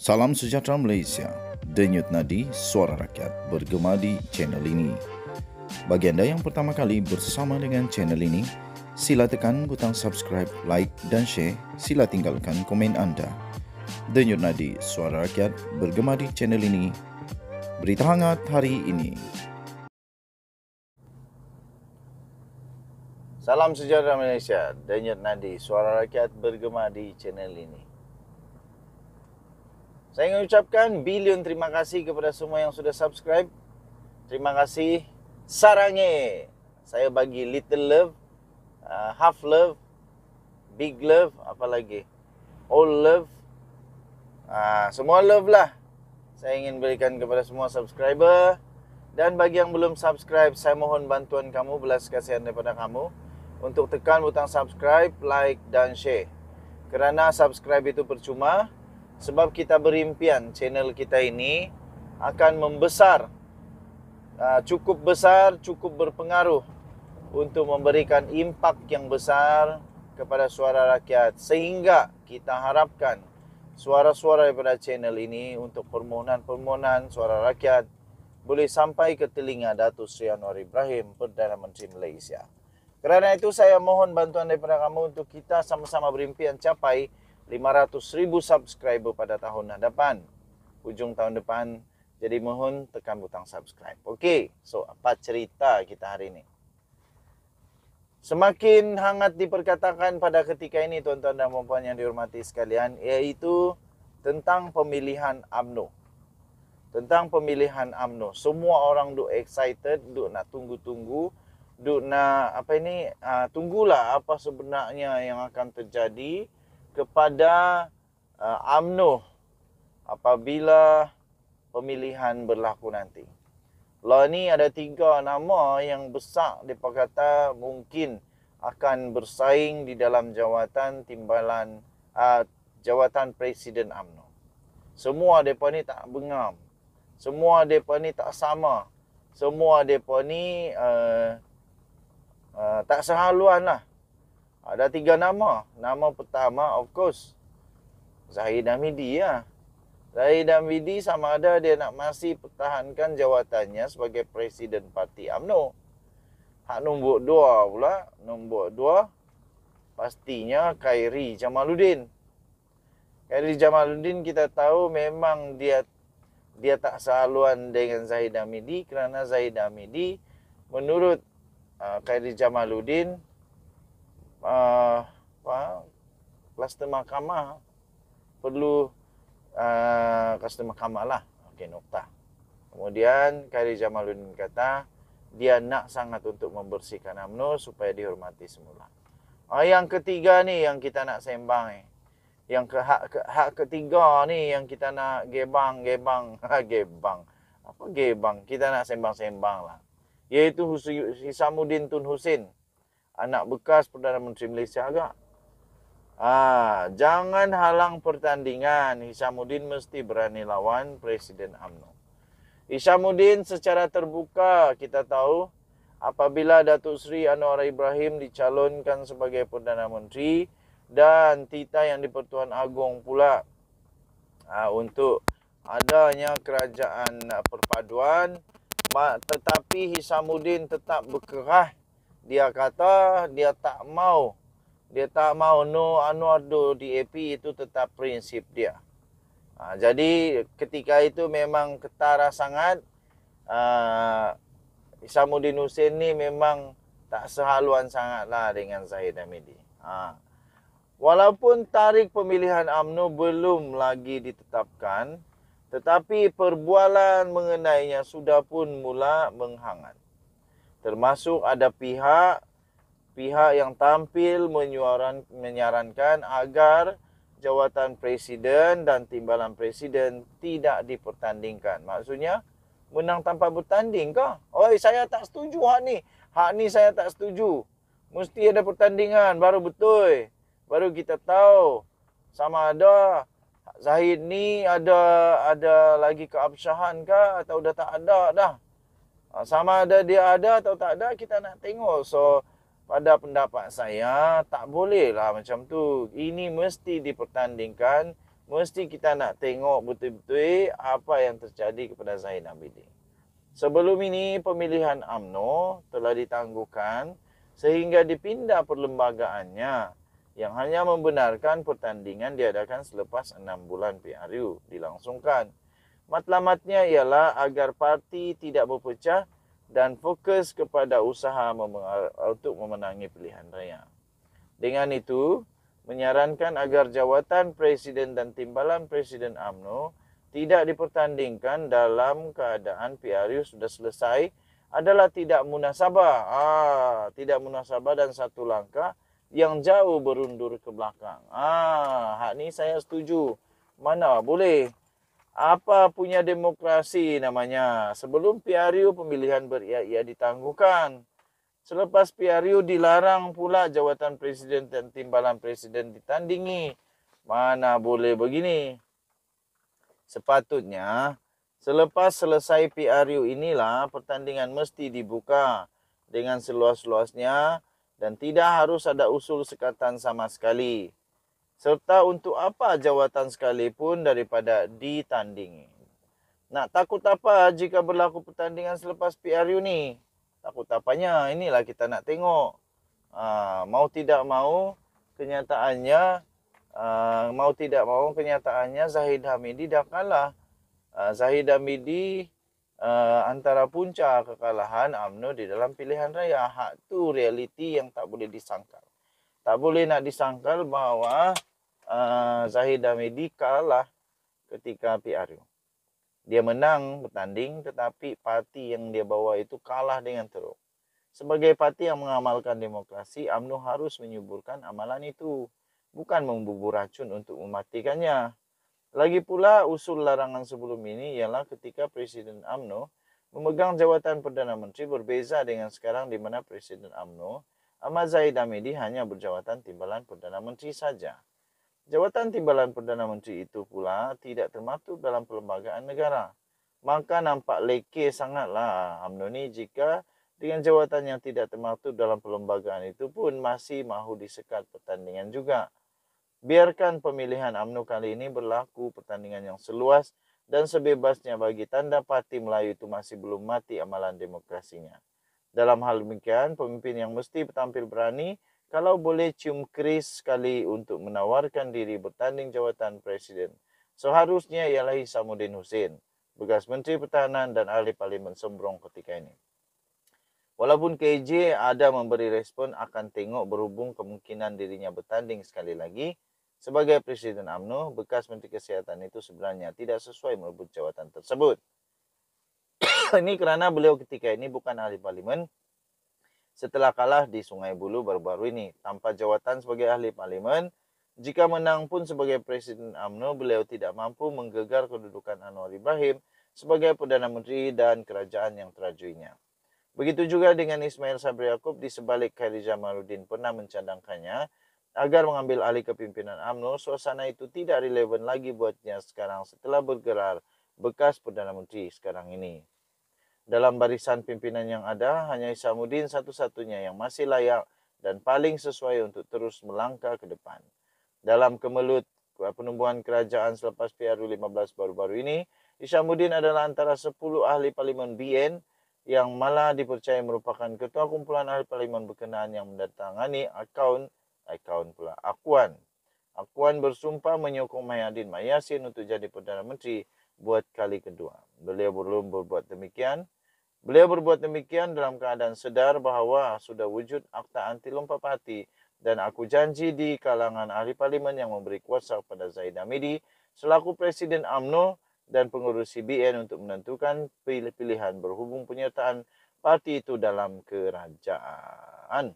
Salam sejahtera Malaysia. Denyut nadi suara rakyat bergema di channel ini. Bagi anda yang pertama kali bersama dengan channel ini, sila tekan butang subscribe, like dan share. Sila tinggalkan komen anda. Denyut nadi suara rakyat bergema di channel ini. Berita hangat hari ini. Salam sejahtera Malaysia. Denyut nadi suara rakyat bergema di channel ini. Saya ingin ucapkan bilion terima kasih kepada semua yang sudah subscribe. Terima kasih. Sarange. Saya bagi little love, half love, big love, apa lagi? All love. Semua love lah. Saya ingin berikan kepada semua subscriber. Dan bagi yang belum subscribe, saya mohon bantuan kamu, belas kasihan daripada kamu, untuk tekan butang subscribe, like dan share. Kerana subscribe itu percuma, sebab kita berimpian channel kita ini akan membesar, cukup besar, cukup berpengaruh untuk memberikan impak yang besar kepada suara rakyat. Sehingga kita harapkan suara-suara daripada channel ini untuk permohonan-permohonan suara rakyat boleh sampai ke telinga Datuk Seri Anwar Ibrahim, Perdana Menteri Malaysia. Kerana itu saya mohon bantuan daripada kamu untuk kita sama-sama berimpian capai 500,000 subscriber pada tahun hadapan, hujung tahun depan. Jadi mohon tekan butang subscribe. Okey, so apa cerita kita hari ini? Semakin hangat diperkatakan pada ketika ini, tuan-tuan dan puan-puan yang dihormati sekalian, iaitu tentang pemilihan UMNO. Tentang pemilihan UMNO. Semua orang duk excited, duk nak tunggu-tunggu, duk nak tunggulah apa sebenarnya yang akan terjadi kepada UMNO apabila pemilihan berlaku nanti. Lah ni ada 3 nama yang besar depa kata mungkin akan bersaing di dalam jawatan timbalan jawatan Presiden UMNO. Semua depa ni tak bengam. Semua depa ni tak sama. Semua depa ni tak sehaluan lah. Ada 3 nama. Nama pertama, of course, Zahid Hamidi lah. Zahid Hamidi sama ada dia nak masih pertahankan jawatannya sebagai Presiden Parti UMNO. Hak nombor 2 pula. Nombor 2, pastinya Khairi Jamaluddin. Khairi Jamaluddin kita tahu memang dia tak sehaluan dengan Zahid Hamidi, kerana Zahid Hamidi menurut Khairi Jamaluddin, kluster mahkamah perlu kluster mahkamah lah. Okey, nokta. Kemudian Khairi Jamaluddin kata dia nak sangat untuk membersihkan UMNO supaya dihormati semula. Yang ketiga ni yang kita nak sembang ni. Yang hak ketiga ni yang kita nak gebang. Apa gebang? Kita nak sembang-sembang lah. Iaitu Hishamuddin Tun Hussein, anak bekas Perdana Menteri Malaysia agak. Jangan halang pertandingan. Hishamuddin mesti berani lawan Presiden UMNO. Hishamuddin secara terbuka kita tahu apabila Datuk Seri Anwar Ibrahim dicalonkan sebagai Perdana Menteri dan titah yang di-Pertuan Agong pula untuk adanya kerajaan perpaduan, tetapi Hishamuddin tetap berkerah. Dia kata dia tak mau no Anwar do DAP, itu tetap prinsip dia. Jadi ketika itu memang ketara sangat. Hishamuddin Hussein ni memang tak sehaluan sangatlah dengan Zahid Hamidi. Walaupun tarikh pemilihan UMNO belum lagi ditetapkan, tetapi perbualan mengenainya sudah pun mula menghangat. Termasuk ada pihak yang tampil menyarankan agar jawatan presiden dan timbalan presiden tidak dipertandingkan. Maksudnya menang tanpa bertanding kah? Oi, saya tak setuju hak ni. Hak ni saya tak setuju. Mesti ada pertandingan baru betul. Baru kita tahu sama ada Zahid ni ada lagi keabsahan kah atau dah tak ada dah. Sama ada dia ada atau tak ada, kita nak tengok. So pada pendapat saya tak bolehlah macam tu. Ini mesti dipertandingkan, mesti kita nak tengok betul-betul apa yang terjadi kepada Zahid Hamidi. Sebelum ini pemilihan UMNO telah ditangguhkan sehingga dipindah perlembagaannya yang hanya membenarkan pertandingan diadakan selepas 6 bulan PRU dilangsungkan. Matlamatnya ialah agar parti tidak berpecah dan fokus kepada usaha untuk memenangi pilihan raya. Dengan itu, menyarankan agar jawatan Presiden dan Timbalan Presiden UMNO tidak dipertandingkan dalam keadaan PRU sudah selesai adalah tidak munasabah. Tidak munasabah dan satu langkah yang jauh berundur ke belakang. Hak ni saya setuju. Mana boleh. Apa punya demokrasi namanya. Sebelum PRU pemilihan beriak-iak ditangguhkan. Selepas PRU dilarang pula jawatan Presiden dan Timbalan Presiden ditandingi. Mana boleh begini. Sepatutnya, selepas selesai PRU inilah pertandingan mesti dibuka dengan seluas-luasnya dan tidak harus ada usul sekatan sama sekali. Serta untuk apa jawatan sekalipun daripada ditandingi. Nak takut apa jika berlaku pertandingan selepas PRU ni? Takut apanya? Inilah kita nak tengok. Mau tidak mau kenyataannya Zahid Hamidi dah kalah. Zahid Hamidi antara punca kekalahan UMNO di dalam pilihan raya. Hak tu realiti yang tak boleh disangkal. Tak boleh nak disangkal bahawa Zahid Hamidi kalah ketika PRU. Dia menang bertanding tetapi parti yang dia bawa itu kalah dengan teruk. Sebagai parti yang mengamalkan demokrasi, UMNO harus menyuburkan amalan itu. Bukan membubur racun untuk mematikannya. Lagi pula usul larangan sebelum ini ialah ketika Presiden UMNO memegang jawatan Perdana Menteri berbeza dengan sekarang di mana Presiden UMNO Ahmad Zahid Hamidi hanya berjawatan Timbalan Perdana Menteri saja. Jawatan Timbalan Perdana Menteri itu pula tidak termaktub dalam perlembagaan negara. Maka nampak leke sangatlah UMNO ni jika dengan jawatan yang tidak termaktub dalam perlembagaan itu pun masih mahu disekat pertandingan juga. Biarkan pemilihan UMNO kali ini berlaku pertandingan yang seluas dan sebebasnya bagi tanda parti Melayu itu masih belum mati amalan demokrasinya. Dalam hal demikian, pemimpin yang mesti tampil berani kalau boleh cium keris sekali untuk menawarkan diri bertanding jawatan Presiden. Seharusnya ialah Hisamuddin Hussein, bekas Menteri Pertahanan dan ahli Parlimen Sembrong ketika ini. Walaupun KJ ada memberi respon akan tengok berhubung kemungkinan dirinya bertanding sekali lagi, sebagai Presiden UMNO, bekas Menteri Kesihatan itu sebenarnya tidak sesuai merebut jawatan tersebut. Ini kerana beliau ketika ini bukan ahli parlimen setelah kalah di Sungai Buloh baru-baru ini. Tanpa jawatan sebagai ahli parlimen, jika menang pun sebagai Presiden UMNO, beliau tidak mampu menggegar kedudukan Anwar Ibrahim sebagai Perdana Menteri dan kerajaan yang terajuinya. Begitu juga dengan Ismail Sabri Yaakob di sebalik Khairi Jamaluddin pernah mencadangkannya agar mengambil alih kepimpinan UMNO, suasana itu tidak relevan lagi buatnya sekarang setelah bergerar bekas Perdana Menteri sekarang ini. Dalam barisan pimpinan yang ada, hanya Hisamuddin satu-satunya yang masih layak dan paling sesuai untuk terus melangkah ke depan. Dalam kemelut penumbuhan kerajaan selepas PRU 15 baru-baru ini, Hisamuddin adalah antara 10 ahli parlimen BN yang malah dipercaya merupakan ketua kumpulan ahli parlimen berkenaan yang mendatangani Akuan bersumpah menyokong Mahyadin Mayassin untuk jadi Perdana Menteri buat kali kedua. Beliau berbuat demikian dalam keadaan sedar bahawa sudah wujud akta anti lompat parti dan aku janji di kalangan ahli parlimen yang memberi kuasa kepada Zahid Hamidi selaku Presiden UMNO dan pengurus CBN untuk menentukan pilihan berhubung penyertaan parti itu dalam kerajaan.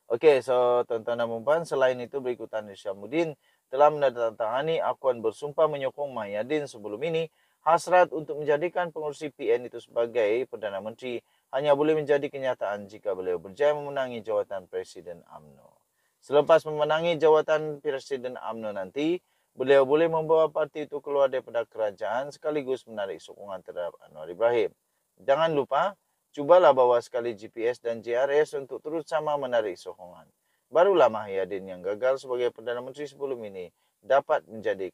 Okey, so tuan-tuan dan puan, selain itu berikutan Hisamuddin telah menandatangani akuan bersumpah menyokong Mahyadin sebelum ini. Hasrat untuk menjadikan pengurus CPN itu sebagai Perdana Menteri hanya boleh menjadi kenyataan jika beliau berjaya memenangi jawatan Presiden UMNO. Selepas memenangi jawatan Presiden UMNO nanti, beliau boleh membawa parti itu keluar daripada kerajaan sekaligus menarik sokongan terhadap Anwar Ibrahim. Jangan lupa, cubalah bawa sekali GPS dan JRS untuk terus sama menarik sokongan. Barulah Mahyadin yang gagal sebagai Perdana Menteri sebelum ini dapat menjadi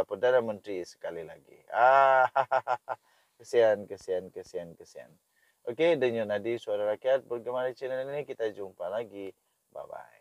Perdana Menteri sekali lagi. Kesian. Okey, Denyut Nadi Suara Rakyat bergema di channel ini. Kita jumpa lagi. Bye-bye.